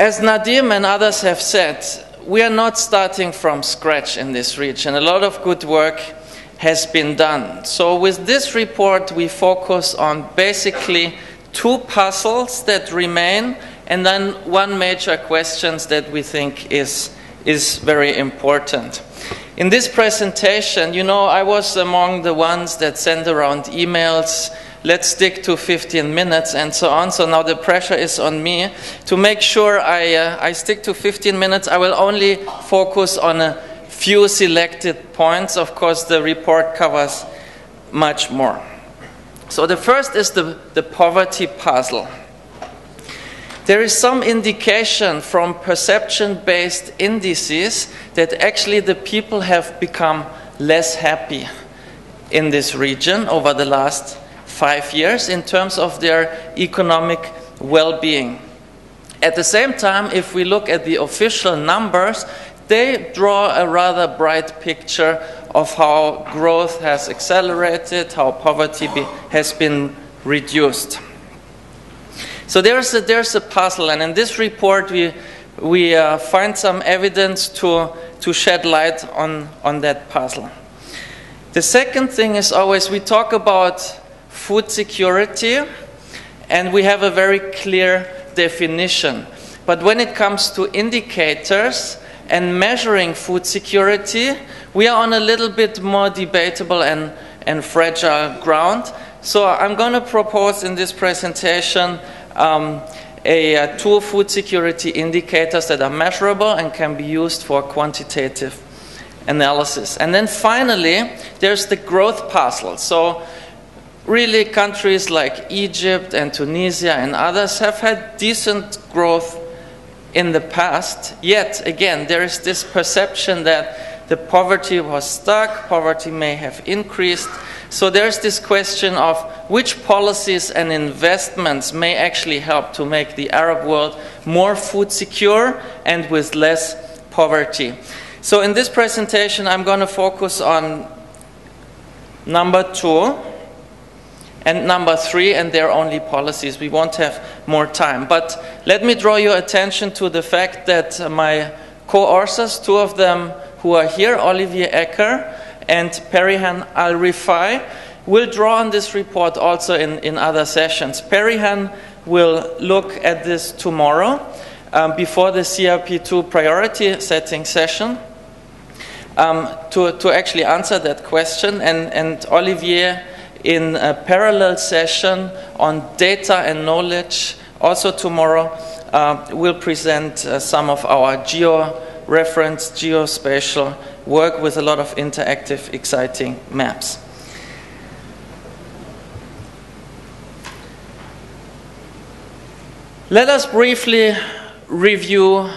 As Nadim and others have said, we are not starting from scratch in this region. A lot of good work has been done. So with this report, we focus on basically two puzzles that remain, and then one major question that we think is very important. In this presentation, you know, I was among the ones that sent around emails, let's stick to 15 minutes and so on. So now the pressure is on me to make sure I stick to 15 minutes. I will only focus on a few selected points. Of course, the report covers much more. So the first is the poverty puzzle. There is some indication from perception-based indices that actually the people have become less happy in this region over the last 5 years in terms of their economic well-being. At the same time, if we look at the official numbers, they draw a rather bright picture of how growth has accelerated, how poverty has been reduced. So there's a puzzle, and in this report we find some evidence to shed light on that puzzle. The second thing is always we talk about food security, and we have a very clear definition. But when it comes to indicators and measuring food security, we are on a little bit more debatable and fragile ground. So I'm going to propose in this presentation two food security indicators that are measurable and can be used for quantitative analysis. And then finally, there's the growth puzzle. So really countries like Egypt and Tunisia and others have had decent growth in the past. Yet again, there is this perception that the poverty was stuck, poverty may have increased. So there's this question of which policies and investments may actually help to make the Arab world more food secure and with less poverty. So in this presentation, I'm going to focus on number 2 and number 3, and they're only policies. We won't have more time. But let me draw your attention to the fact that my co-authors, two of them who are here, Olivier Ecker and Perihan Al-Rifai, will draw on this report also in other sessions. Perihan will look at this tomorrow before the CRP2 priority setting session to actually answer that question, and Olivier in a parallel session on data and knowledge also tomorrow will present some of our geo-referenced geospatial work with a lot of interactive, exciting maps. Let us briefly review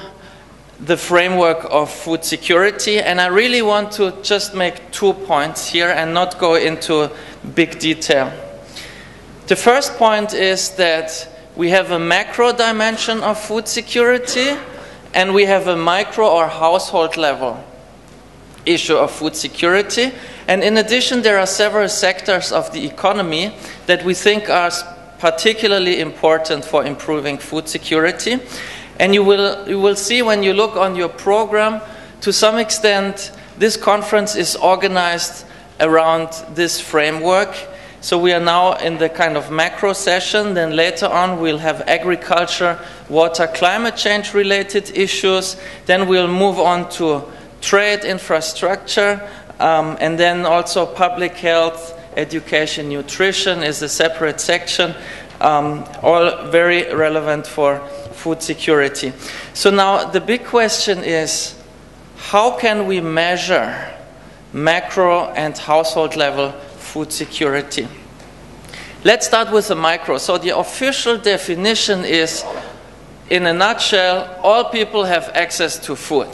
the framework of food security, and I really want to just make 2 points here and not go into big detail. The first point is that we have a macro dimension of food security and we have a micro or household level issue of food security. And in addition, there are several sectors of the economy that we think are particularly important for improving food security. And you will see when you look on your program, to some extent, this conference is organized around this framework. So we are now in the kind of macro session, then later on we'll have agriculture, water, climate change related issues, then we'll move on to trade, infrastructure, and then also public health, education, nutrition is a separate section, all very relevant for food security. So now the big question is, how can we measure macro and household level food security? Let's start with the micro. So the official definition is, in a nutshell, all people have access to food.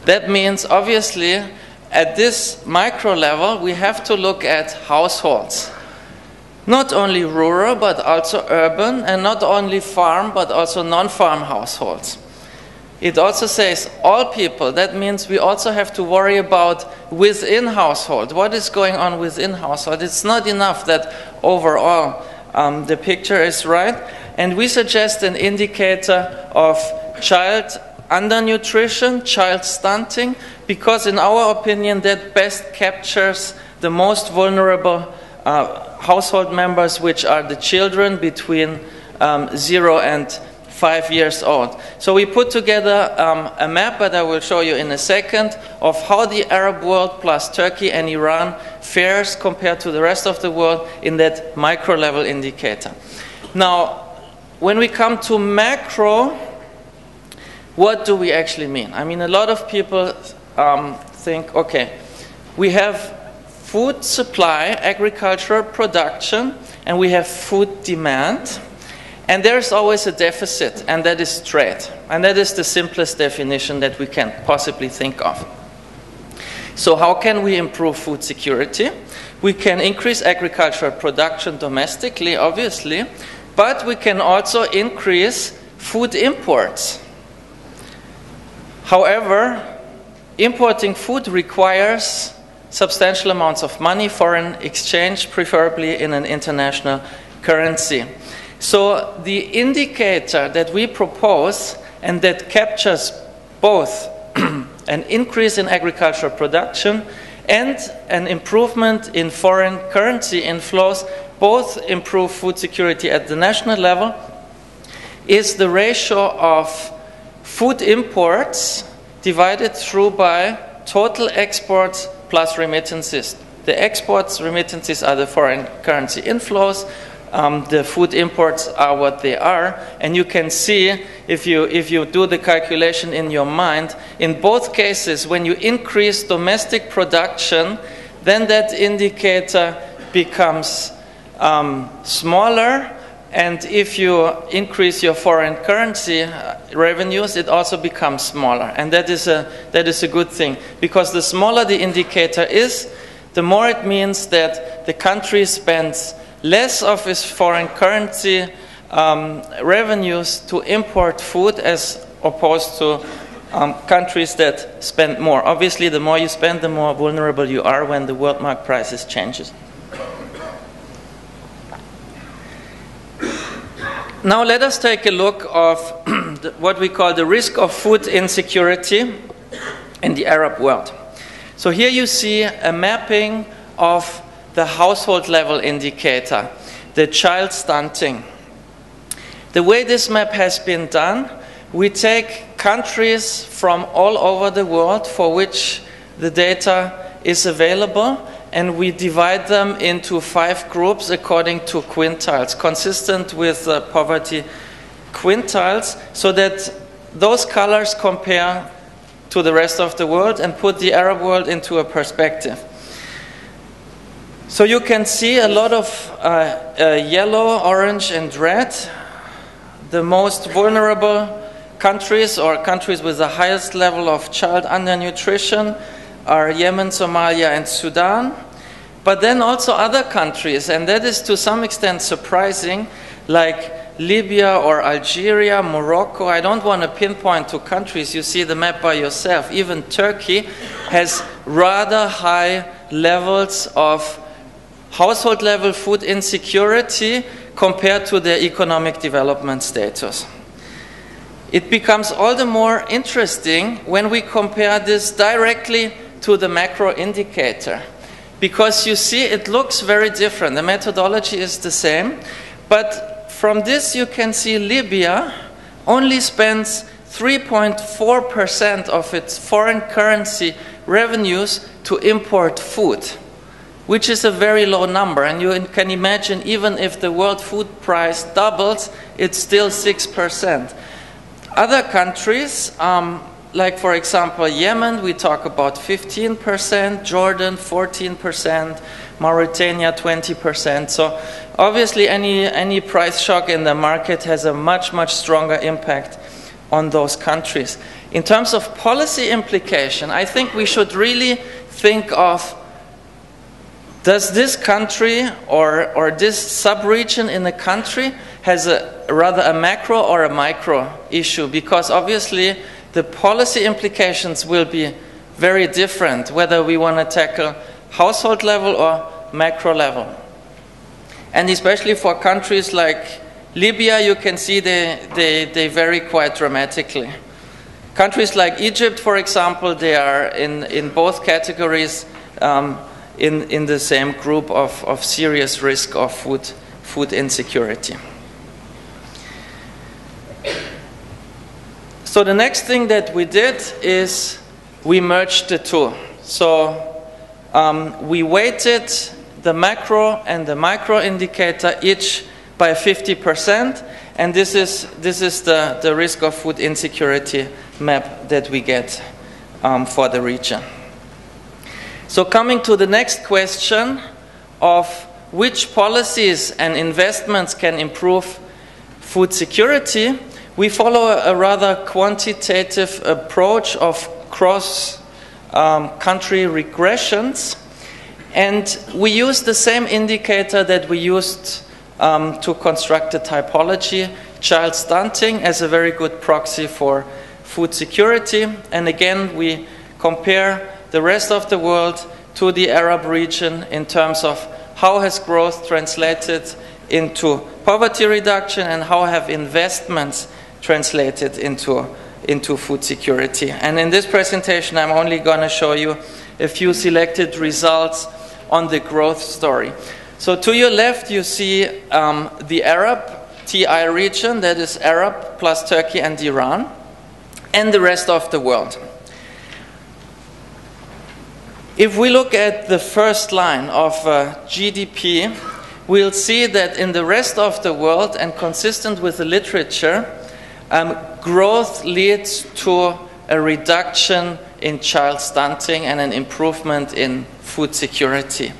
That means, obviously, at this micro level, we have to look at households. Not only rural, but also urban, and not only farm, but also non-farm households. It also says all people. That means we also have to worry about within household. What is going on within household? It's not enough that overall the picture is right. and we suggest an indicator of child undernutrition, child stunting, because in our opinion that best captures the most vulnerable household members, which are the children between 0 and 5 years old. So we put together a map that I will show you in a second of how the Arab world plus Turkey and Iran fares compared to the rest of the world in that micro level indicator. Now, when we come to macro, what do we actually mean? I mean, a lot of people think, okay, we have food supply, agricultural production, and we have food demand. And there's always a deficit, and that is trade. And that is the simplest definition that we can possibly think of. So how can we improve food security? We can increase agricultural production domestically, obviously, but we can also increase food imports. However, importing food requires substantial amounts of money, foreign exchange, preferably in an international currency. So the indicator that we propose and that captures both an increase in agricultural production and an improvement in foreign currency inflows, both improve food security at the national level, is the ratio of food imports divided through by total exports plus remittances. The exports, remittances are the foreign currency inflows. The food imports are what they are, and you can see, if you do the calculation in your mind, in both cases, when you increase domestic production, then that indicator becomes smaller, and if you increase your foreign currency revenues, it also becomes smaller, and that is a good thing, because the smaller the indicator is, the more it means that the country spends less of its foreign currency revenues to import food as opposed to countries that spend more. Obviously, the more you spend, the more vulnerable you are when the world market prices changes. Now let us take a look of what we call the risk of food insecurity in the Arab world. So here you see a mapping of the household level indicator, the child stunting. The way this map has been done, we take countries from all over the world for which the data is available, and we divide them into 5 groups according to quintiles, consistent with poverty quintiles, so that those colors compare to the rest of the world and put the Arab world into a perspective. So you can see a lot of yellow, orange, and red. The most vulnerable countries, or countries with the highest level of child undernutrition, are Yemen, Somalia, and Sudan. But then also other countries, and that is to some extent surprising, like Libya or Algeria, Morocco. I don't want to pinpoint to countries, you see the map by yourself. Even Turkey has rather high levels of household level food insecurity compared to their economic development status. It becomes all the more interesting when we compare this directly to the macro indicator, because you see it looks very different. The methodology is the same, but from this you can see Libya only spends 3.4% of its foreign currency revenues to import food, which is a very low number. And you can imagine, even if the world food price doubles, it's still 6%. Other countries, like for example Yemen, we talk about 15%, Jordan 14%, Mauritania 20%. So obviously any price shock in the market has a much, much stronger impact on those countries. In terms of policy implication, I think we should really think of, does this country or this sub-region in the country has rather a macro or a micro issue? Because obviously the policy implications will be very different, whether we want to tackle household level or macro level. And especially for countries like Libya, you can see they vary quite dramatically. Countries like Egypt, for example, they are in both categories in the same group of serious risk of food insecurity. So the next thing that we did is we merged the two. So we weighted the macro and the micro indicator each by 50%, and this is the risk of food insecurity map that we get for the region. So coming to the next question of which policies and investments can improve food security, we follow a rather quantitative approach of cross-country regressions, and we use the same indicator that we used to construct the typology, child stunting, as a very good proxy for food security. And again, we compare the rest of the world to the Arab region in terms of how has growth translated into poverty reduction and how have investments translated into food security. And in this presentation, I'm only going to show you a few selected results on the growth story. So to your left, you see the Arab TI region, that is Arab plus Turkey and Iran, and the rest of the world. If we look at the first line of GDP, we'll see that in the rest of the world, and consistent with the literature, growth leads to a reduction in child stunting and an improvement in food security.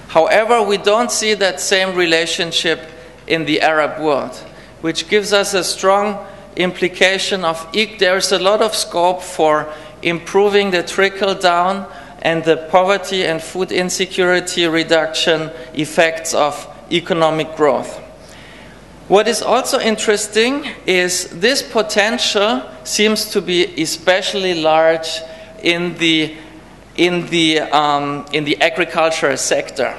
However, we don't see that same relationship in the Arab world, which gives us a strong implication of there's a lot of scope for improving the trickle down and the poverty and food insecurity reduction effects of economic growth. What is also interesting is this potential seems to be especially large in the agricultural sector,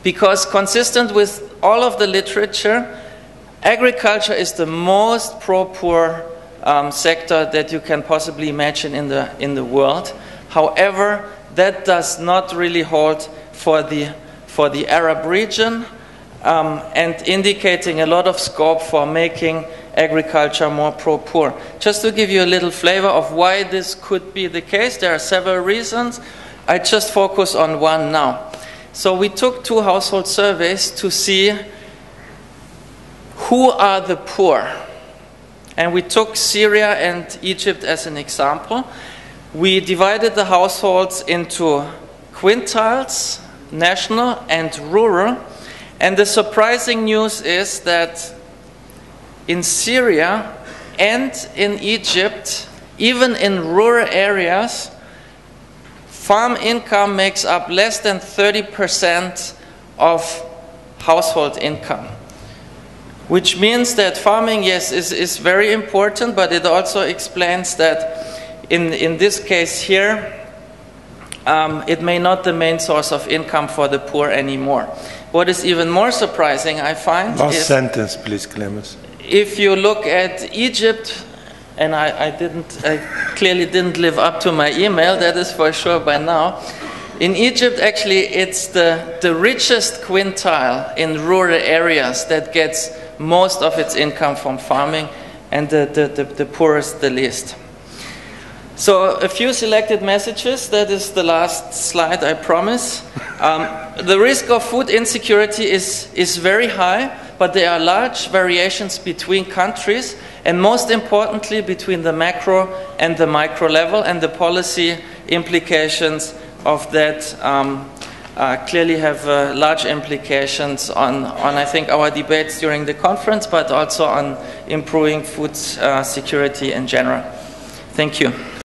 because consistent with all of the literature, agriculture is the most pro-poor sector that you can possibly imagine in the world. However, that does not really hold for the Arab region, and indicating a lot of scope for making agriculture more pro-poor. Just to give you a little flavor of why this could be the case, there are several reasons. I just focus on one now. So we took 2 household surveys to see who are the poor. And we took Syria and Egypt as an example. We divided the households into quintiles, national and rural. And the surprising news is that in Syria and in Egypt, even in rural areas, farm income makes up less than 30% of household income. Which means that farming, yes, is very important, but it also explains that in this case here, it may not be the main source of income for the poor anymore. What is even more surprising, I find, last sentence, please, Clemens. If you look at Egypt, and I clearly didn't live up to my email, that is for sure by now. In Egypt, actually, it's the richest quintile in rural areas that gets most of its income from farming, and the poorest the least. So a few selected messages. That is the last slide, I promise. The risk of food insecurity is very high, but there are large variations between countries, and most importantly between the macro and the micro level, and the policy implications of that clearly have large implications on I think our debates during the conference, but also on improving food security in general. Thank you.